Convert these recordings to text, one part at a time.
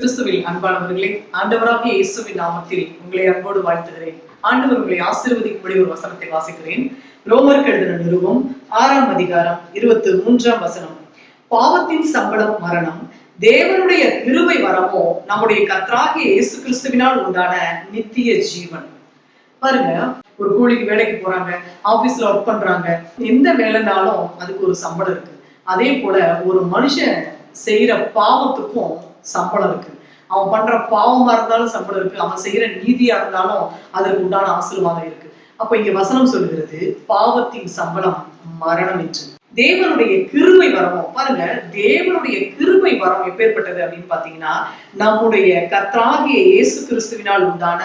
கிறிஸ்துவில் அன்பானவர்களே, ஆண்டவராகிய இயேசுவின் நாமத்தில் உங்களை அன்போடு வாழ்த்துகிறேன். ஆண்டவர் உங்களை ஆசீர்வதிக்கும்படி ஒரு வசனத்தை வாசிக்கிறேன். ரோமருக்கு எழுதின நிருபம் 6ஆம் அதிகாரம் 23ஆம் வசனம். பாவத்தின் சம்பளம் மரணம், தேவனுடைய கிருபை வரமோ நம்முடைய கர்த்தராகிய இயேசு கிறிஸ்துவினால் உண்டான நித்திய ஜீவன். பாருங்க, ஒரு கூலிக்கு வேலைக்கு போறாங்க, ஆபீஸ்ல ஒர்க் பண்றாங்க. எந்த வேலைனாலும் அதுக்கு ஒரு சம்பளம் இருக்கு. அதே போல ஒரு மனுஷன் செய்யற பாவத்துக்கும் சம்பளம் இருக்கு. அவன் பண்ற பாவமா இருந்தாலும் சம்பளம் இருக்கு, அவன் செய்யற நீதியா இருந்தாலும் அதற்கு உண்டான ஆசீர்வாதம் இருக்கு. அப்ப இங்க வசனம் சொல்கிறது, பாவத்தின் சம்பளம் மரணம் என்று. தேவனுடைய கிருபை வரமும், பாருங்க, தேவனுடைய கிருபை வரம் எப்பேற்பட்டது அப்படின்னு பாத்தீங்கன்னா, நம்முடைய கர்த்தராகிய இயேசு கிறிஸ்துவினால் உண்டான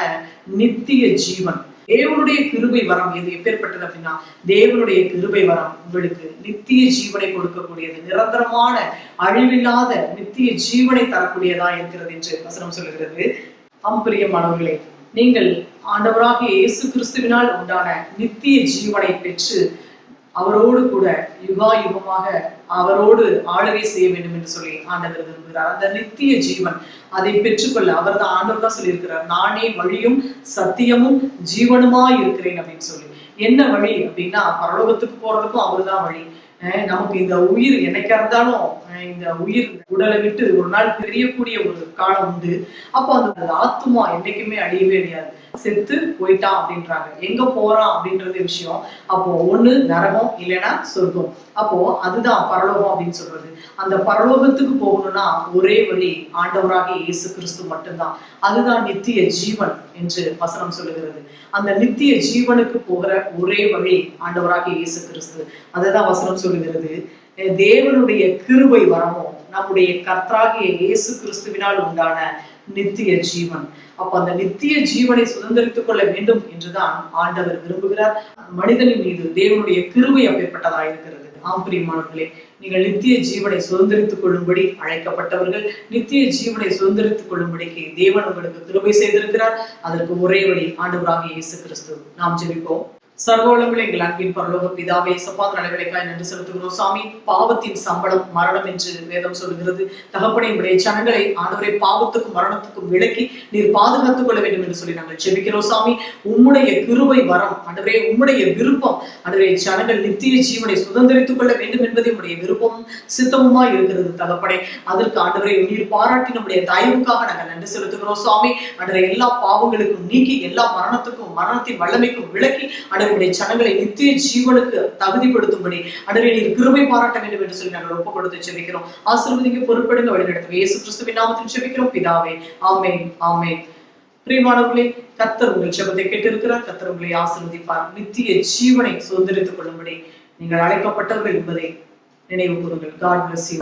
நித்திய ஜீவன். தேவனுடைய கிருபை வரம் எது எப்பேற்பட்டது அப்படின்னா, தேவனுடைய கிருபை வரம் உங்களுக்கு நித்திய ஜீவனை கொடுக்கக்கூடியது, நிரந்தரமான அழிவில்லாத நித்திய ஜீவனை தரக்கூடியதா இருக்கிறது என்று வசனம் சொல்லுகிறது. பிரியமானவர்களே, நீங்கள் ஆண்டவராகிய இயேசு கிறிஸ்துவினால் உண்டான நித்திய ஜீவனை பெற்று அவரோடு கூட யுகா யுகமாக அவரோடு ஆளுகை செய்ய வேண்டும் என்று சொல்லி ஆண்டவர் விரும்புகிறார். அந்த நித்திய ஜீவன் அதை பெற்றுக்கொள்ள அவர் தான், ஆண்டவர் தான் சொல்லியிருக்கிறார், நானே வழியும் சத்தியமும் ஜீவனுமா இருக்கிறேன் அப்படின்னு சொல்லி. என்ன வழி அப்படின்னா, பரலோகத்துக்கு போறதுக்கும் அவர் தான் வழி. நமக்கு இந்த உயிர் என்னைக்கா இருந்தாலும் இந்த உயிர் உடலை விட்டு ஒரு நாள் பிரியக்கூடிய ஒரு காலம் உண்டு. அப்போ அந்த ஆத்துமா என்னைக்குமே அழியவே அழியாது. செத்து போயிட்டான் அப்படின்றாங்க. எங்க போறான் அப்படின்றது விஷயம். அப்போ ஒண்ணு நரகம், இல்லைன்னா சொர்க்கம். அப்போ அதுதான் பரலோகம் அப்படின்னு சொல்றது. அந்த பரலோகத்துக்கு போகணும்னா ஒரே வழி ஆண்டவராகிய இயேசு கிறிஸ்து மட்டும்தான். அதுதான் நித்திய ஜீவன் என்று வசனம் சொல்லுகிறது. அந்த நித்திய ஜீவனுக்கு போகிற ஒரே வழி ஆண்டவராகிய இயேசு கிறிஸ்து. அதுதான் வசனம் சொல்லுகிறது, தேவனுடைய கிருபை வரமோ நம்முடைய கர்த்தராகிய இயேசு கிறிஸ்துவினால் உண்டான நித்திய ஜீவன். அப்ப அந்த நித்திய ஜீவனை சுதந்திரித்துக் கொள்ள வேண்டும் என்றுதான் ஆண்டவர் விரும்புகிறார். மனிதனின் மீது தேவனுடைய கிருபை அப்பேற்பட்டதா இருக்கிறது. பிரியமானவர்களே, நீங்கள் நித்திய ஜீவனை சுதந்திரித்துக் கொள்ளும்படி அழைக்கப்பட்டவர்கள். நித்திய ஜீவனை சுதந்திரித்துக் கொள்ளும்படிக்கு தேவன் உங்களுக்கு கிருபை செய்திருக்கிறார். அதற்கு ஒரே வழி ஆண்டவராகிய இயேசு கிறிஸ்து. நாம் ஜெபிப்போம். சர்வோலங்களே, எங்கள் அன்பின் பரலோக பிதாவே, சப்பாத் நலவிலைக்காய் நன்றி செலுத்துகிறோம். சாமி, பாவத்தின் சம்பளம் மரணம் என்று வேதம் சொல்கிறது. தகப்பனே, உடைய ஜனங்களை ஆண்டவரை பாவத்துக்கும் மரணத்துக்கும் விலக்கி நீர் பாதுகாத்துக் கொள்ள வேண்டும் என்று சொல்லி நாங்கள் ஜெபிக்கிறோம். சாமி, உம்முடைய கிருபை வரம் ஆண்டவரே, உம்முடைய விருப்பம் ஆண்டவரே, ஜனங்கள் நித்திய ஜீவனை சுதந்திரித்துக் கொள்ள வேண்டும் என்பது உடைய விருப்பமும் சித்தமுமா இருக்கிறது. தகப்பனே, அதற்கு ஆண்டவரை நீர் பாராட்டி நம்முடைய தயவுக்காக நாங்கள் நன்றி செலுத்துகிறோம். சாமி, ஆண்டவரை எல்லா பாவங்களுக்கும் நீக்கி எல்லா மரணத்துக்கும் மரணத்தின் வல்லமைக்கும் விலக்கி ஆண்டவருடைய ஜனங்களை நித்திய ஜீவனுக்கு தகுதிப்படுத்தும்படி ஆண்டவரே நீர் கிருபை பாராட்ட வேண்டும் என்று சொல்லி நாங்கள் ஒப்பு கொடுத்து ஜெபிக்கிறோம். ஆசீர்வதிக்க பொறுப்படுங்க, வழிநடத்துங்க. இயேசு கிறிஸ்துவின் நாமத்தில் ஜெபிக்கிறோம் பிதாவே, ஆமென், ஆமென். பிரியமானவர்களே, கர்த்தர் உங்கள் ஜெபத்தை கேட்டிருக்கிறார். கர்த்தர் உங்களை ஆசீர்வதிப்பார். நித்திய ஜீவனை சுதந்திரித்துக் கொள்ளும்படி நீங்கள் அழைக்கப்பட்டவர்கள் என்பதை நினைவு கூறுங்கள். God bless you.